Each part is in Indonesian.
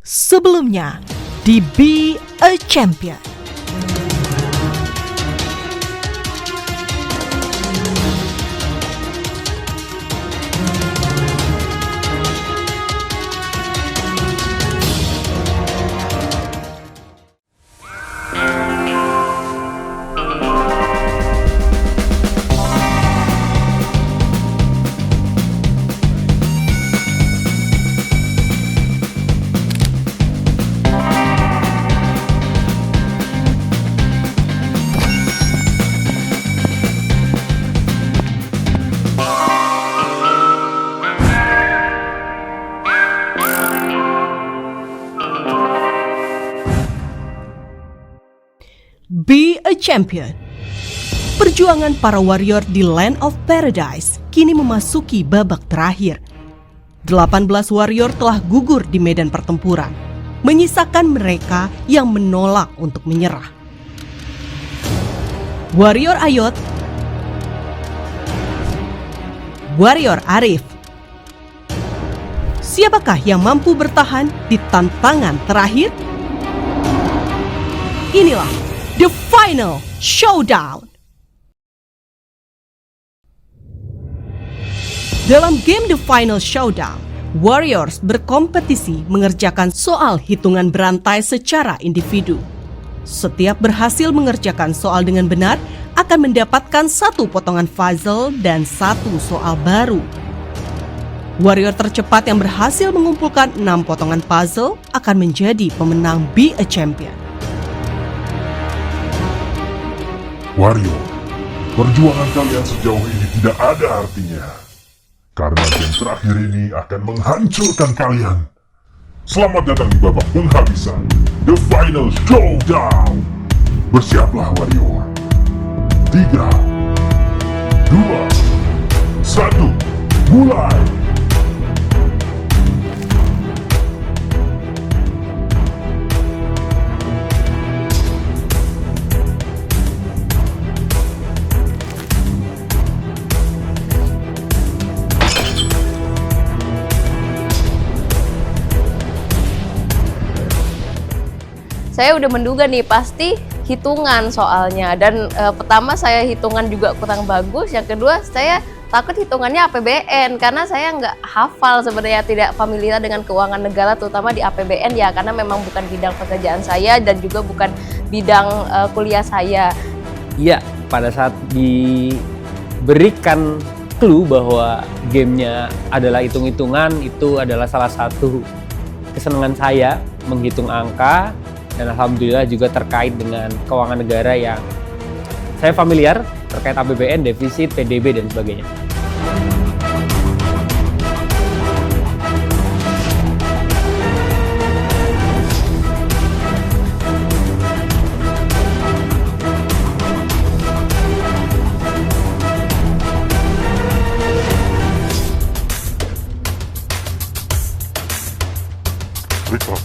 Sebelumnya di Be a Champion. Be a Champion. Perjuangan para warrior di Land of Paradise kini memasuki babak terakhir. 18 warrior telah gugur di medan pertempuran, menyisakan mereka yang menolak untuk menyerah. Warrior Ayot, Warrior Arif. Siapakah yang mampu bertahan di tantangan terakhir? Inilah The Final Showdown. Dalam game The Final Showdown, Warriors berkompetisi mengerjakan soal hitungan berantai secara individu. Setiap berhasil mengerjakan soal dengan benar akan mendapatkan satu potongan puzzle dan satu soal baru. Warrior tercepat yang berhasil mengumpulkan 6 potongan puzzle akan menjadi pemenang Be a Champion. Warrior, perjuangan kalian sejauh ini tidak ada artinya. Karena game terakhir ini akan menghancurkan kalian. Selamat datang di babak penghabisan, The Final Showdown. Bersiaplah Warrior. 3, 2, 1, mulai! Saya udah menduga nih pasti hitungan soalnya, dan pertama saya hitungan juga kurang bagus, yang kedua saya takut hitungannya APBN karena saya nggak hafal sebenarnya, tidak familiar dengan keuangan negara terutama di APBN ya, karena memang bukan bidang pekerjaan saya dan juga bukan bidang kuliah saya. Iya, pada saat diberikan clue bahwa gamenya adalah hitung-hitungan, itu adalah salah satu kesenangan saya menghitung angka. Dan alhamdulillah juga terkait dengan keuangan negara yang saya familiar terkait APBN, defisit, PDB, dan sebagainya. Victor.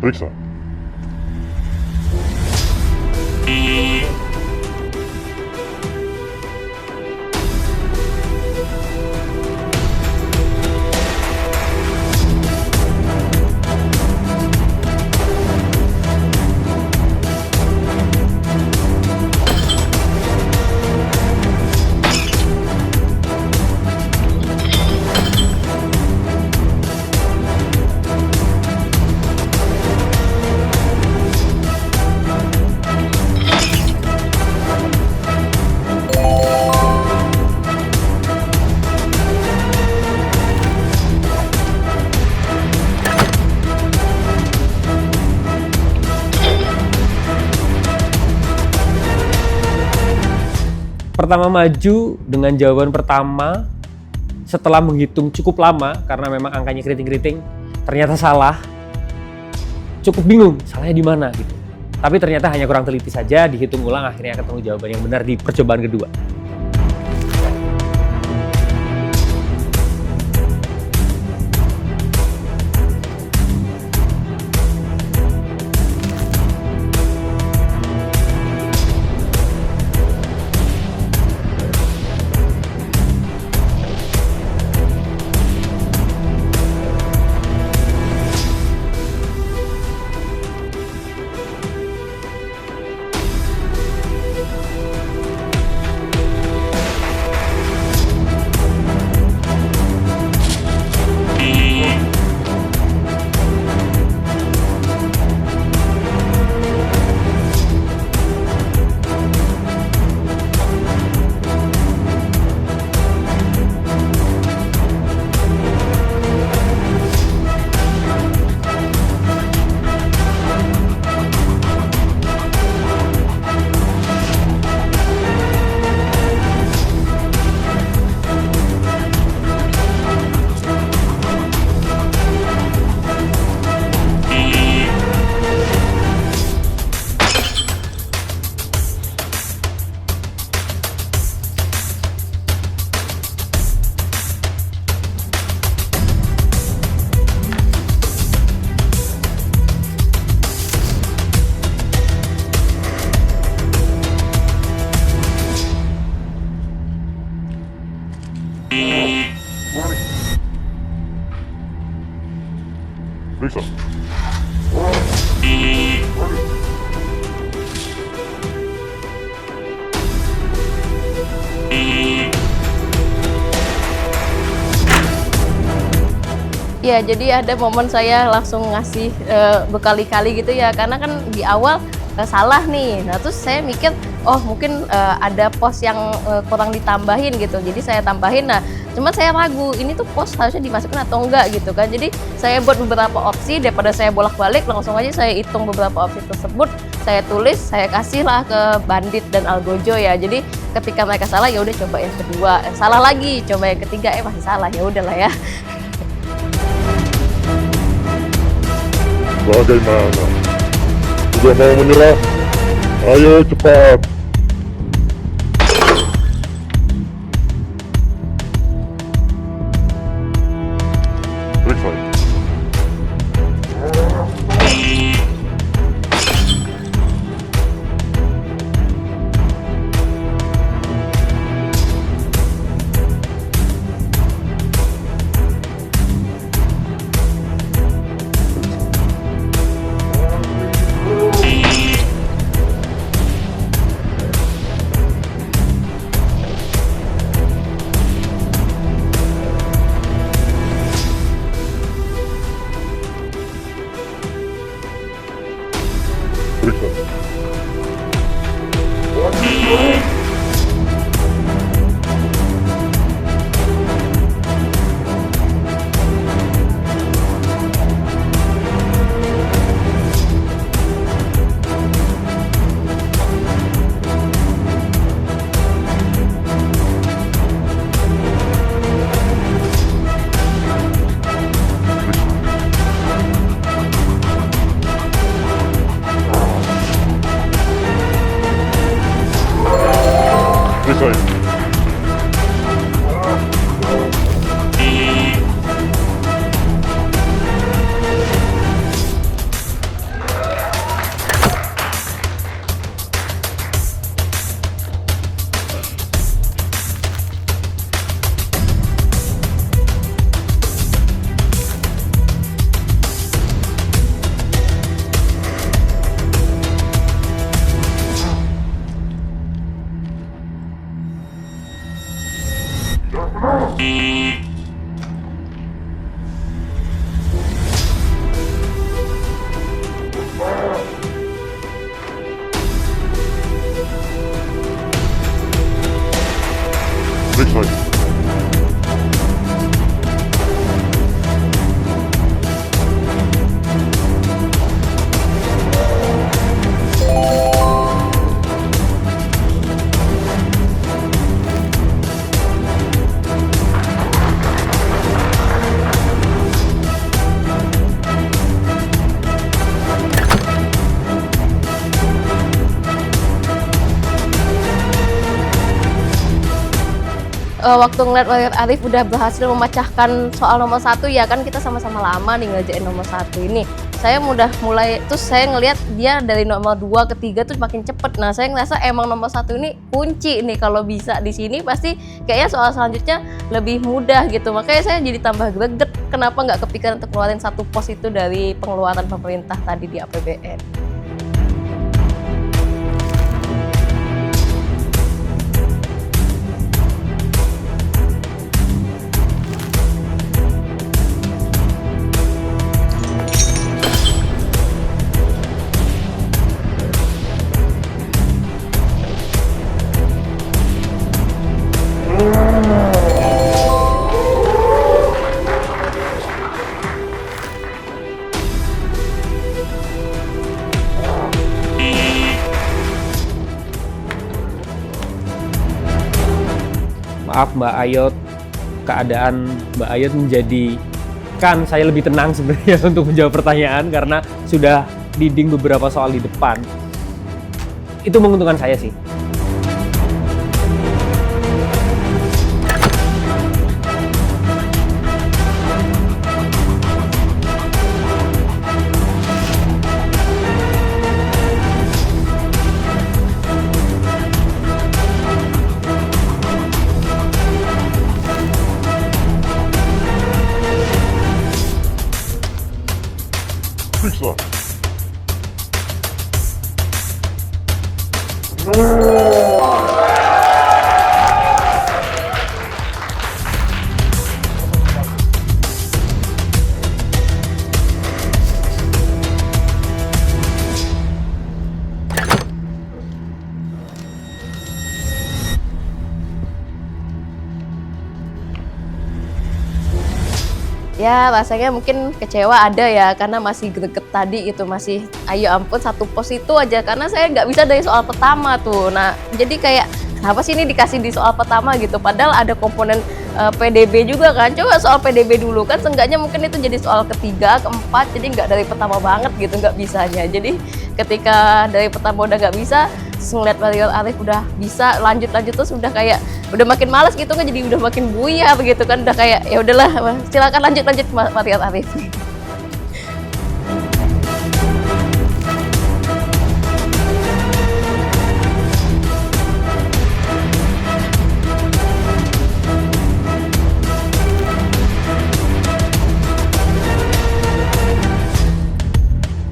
Periksa. Pertama maju dengan jawaban pertama setelah menghitung cukup lama karena memang angkanya keriting-keriting, ternyata salah. Cukup bingung, salahnya di mana gitu. Tapi ternyata hanya kurang teliti saja, dihitung ulang akhirnya ketemu jawaban yang benar di percobaan kedua. Ya, jadi ada momen saya langsung ngasih berkali-kali gitu ya, karena kan di awal salah nih. Nah, terus saya mikir, oh mungkin ada pos yang kurang ditambahin gitu. Jadi saya tambahin. Nah, cuma saya ragu, ini tuh pos harusnya dimasukkan atau enggak gitu kan. Jadi saya buat beberapa opsi, daripada saya bolak-balik, langsung aja saya hitung beberapa opsi tersebut, saya tulis, saya kasih lah ke Bandit dan Algojo ya. Jadi ketika mereka salah, ya udah coba yang kedua, salah lagi, coba yang ketiga, masih salah, ya udahlah ya. Bagaimana? Sudah mau menyerah? Ayo cepat. Periksa. Periksa. Periksa. Periksa. Waktu ngeliat Warrior Arif udah berhasil memecahkan soal nomor 1 ya, kan kita sama-sama lama nih ngerjain nomor 1 ini. Saya udah mulai, terus saya ngeliat dia dari nomor 2 ke 3 tuh makin cepet. Nah, saya ngerasa emang nomor 1 ini kunci nih, kalau bisa di sini pasti kayaknya soal selanjutnya lebih mudah gitu. Makanya saya jadi tambah greget, kenapa nggak kepikiran untuk keluarin satu pos itu dari pengeluaran pemerintah tadi di APBN. Maaf Mbak Ayot, keadaan Mbak Ayot menjadikan saya lebih tenang sebenarnya untuk menjawab pertanyaan karena sudah leading beberapa soal di depan. Itu menguntungkan saya sih. Periksa. Ya rasanya mungkin kecewa ada ya, karena masih greget tadi itu, masih ayo ampun satu pos itu aja, karena saya nggak bisa dari soal pertama tuh. Nah jadi kayak kenapa sih ini dikasih di soal pertama gitu, padahal ada komponen PDB juga kan. Coba soal PDB dulu kan, seenggaknya mungkin itu jadi soal ketiga, keempat, jadi nggak dari pertama banget gitu, nggak bisanya. Jadi ketika dari pertama udah nggak bisa, terus ngeliat Warrior Arif udah bisa lanjut terus udah kayak udah makin malas gitu kan, jadi udah makin buyar begitu kan, udah kayak ya udahlah silakan lanjut Warrior Arif.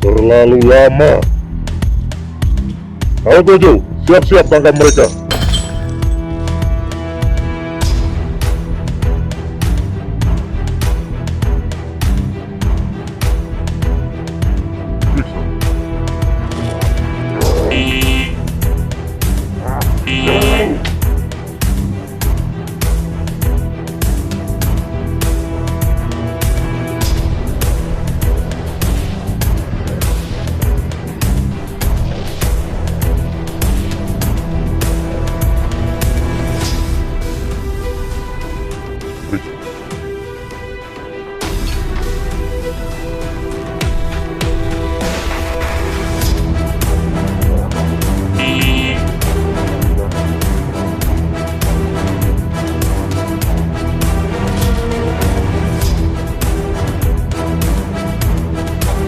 Terlalu lama. Kau 7, siap-siap tangkap mereka.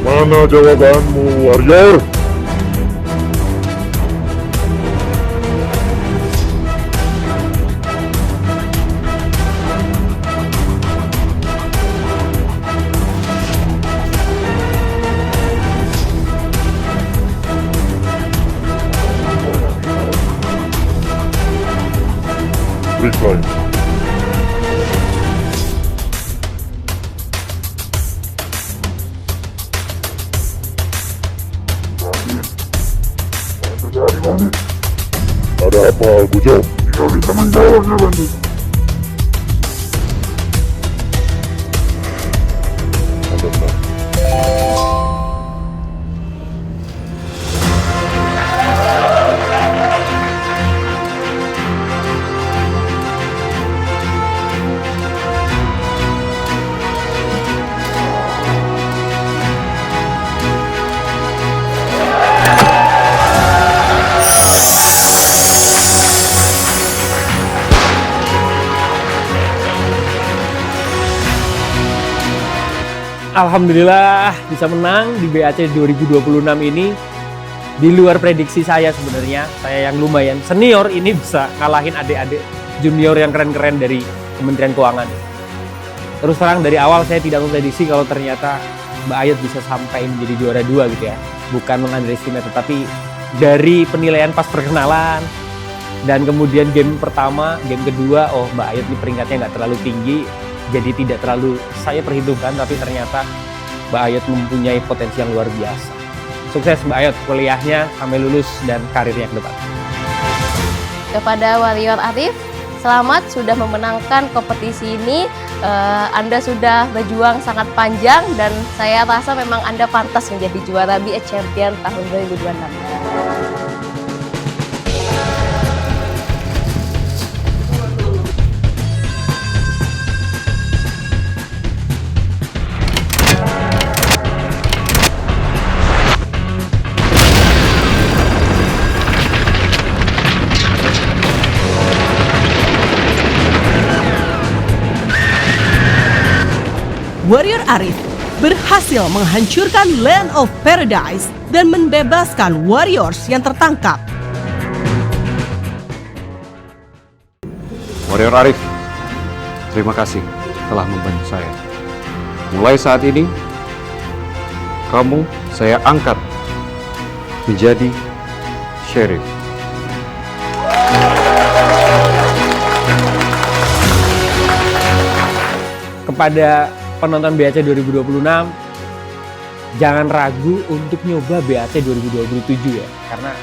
Mana jawabanmu, Warrior? Periksa ini. Ada apa, Bujo? Tidak bisa menjawabnya, Bandit. Ada apa? Alhamdulillah bisa menang di BAC 2026 ini. Di luar prediksi saya sebenarnya, saya yang lumayan senior ini bisa ngalahin adik-adik junior yang keren-keren dari Kementerian Keuangan. Terus terang dari awal saya tidak memprediksi kalau ternyata Mbak Ayat bisa sampai menjadi juara 2 gitu ya. Bukan meng-underestimate, tetapi dari penilaian pas perkenalan dan kemudian game pertama, game kedua, oh Mbak Ayat ini peringkatnya nggak terlalu tinggi. Jadi tidak terlalu saya perhitungkan, tapi ternyata Mbak Ayat mempunyai potensi yang luar biasa. Sukses Mbak Ayat kuliahnya sampai lulus dan karirnya ke depan. Kepada Warrior Arif, selamat sudah memenangkan kompetisi ini. Anda sudah berjuang sangat panjang dan saya rasa memang Anda pantas menjadi juara BA Champion tahun 2026. Warrior Arif berhasil menghancurkan Land of Paradise dan membebaskan warriors yang tertangkap. Warrior Arif, terima kasih telah membantu saya. Mulai saat ini, kamu saya angkat menjadi sheriff. Kepada penonton BAC 2026, jangan ragu untuk nyoba BAC 2027 ya, karena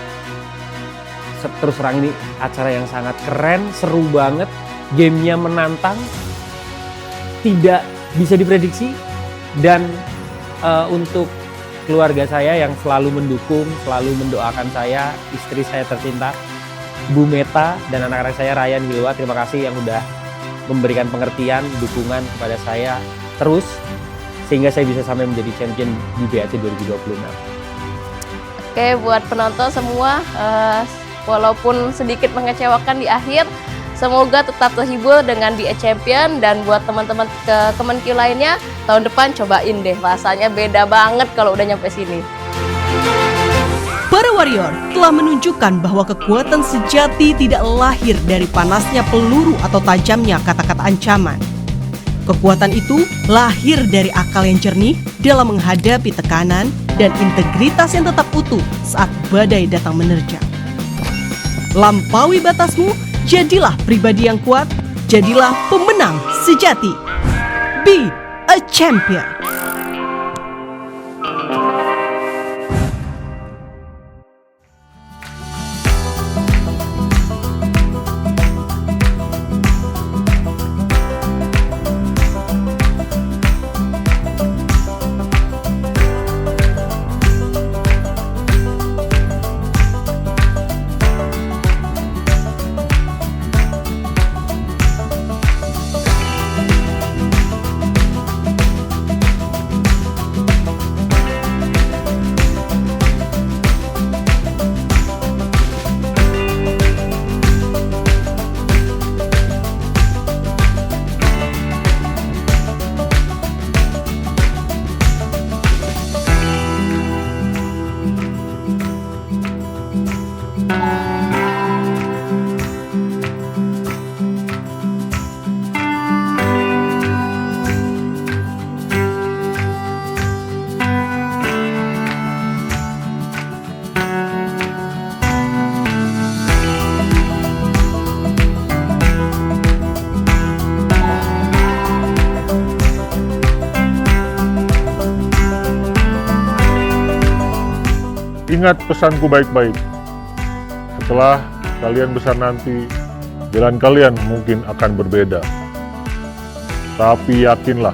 terus terang ini acara yang sangat keren, seru banget, gamenya menantang, tidak bisa diprediksi. Dan untuk keluarga saya yang selalu mendukung, selalu mendoakan saya, istri saya tercinta, Bu Meta, dan anak-anak saya Ryan, Hilwa, terima kasih yang udah memberikan pengertian, dukungan kepada saya terus, sehingga saya bisa sampai menjadi champion di BAT 2026. Oke, buat penonton semua, walaupun sedikit mengecewakan di akhir, semoga tetap terhibur dengan The Champion. Dan buat teman-teman ke Kemenkyu lainnya, tahun depan cobain deh, rasanya beda banget kalau udah nyampe sini. Para warrior telah menunjukkan bahwa kekuatan sejati tidak lahir dari panasnya peluru atau tajamnya kata-kata ancaman. Kekuatan itu lahir dari akal yang jernih dalam menghadapi tekanan dan integritas yang tetap utuh saat badai datang menerjang. Lampaui batasmu, jadilah pribadi yang kuat, jadilah pemenang sejati. Be a champion. Ingat pesanku baik-baik. Setelah kalian besar nanti, jalan kalian mungkin akan berbeda. Tapi yakinlah,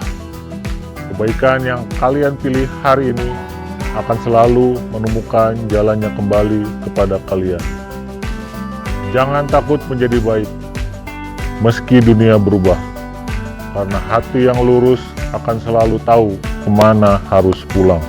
kebaikan yang kalian pilih hari ini akan selalu menemukan jalannya kembali kepada kalian. Jangan takut menjadi baik, meski dunia berubah. Karena hati yang lurus akan selalu tahu kemana harus pulang.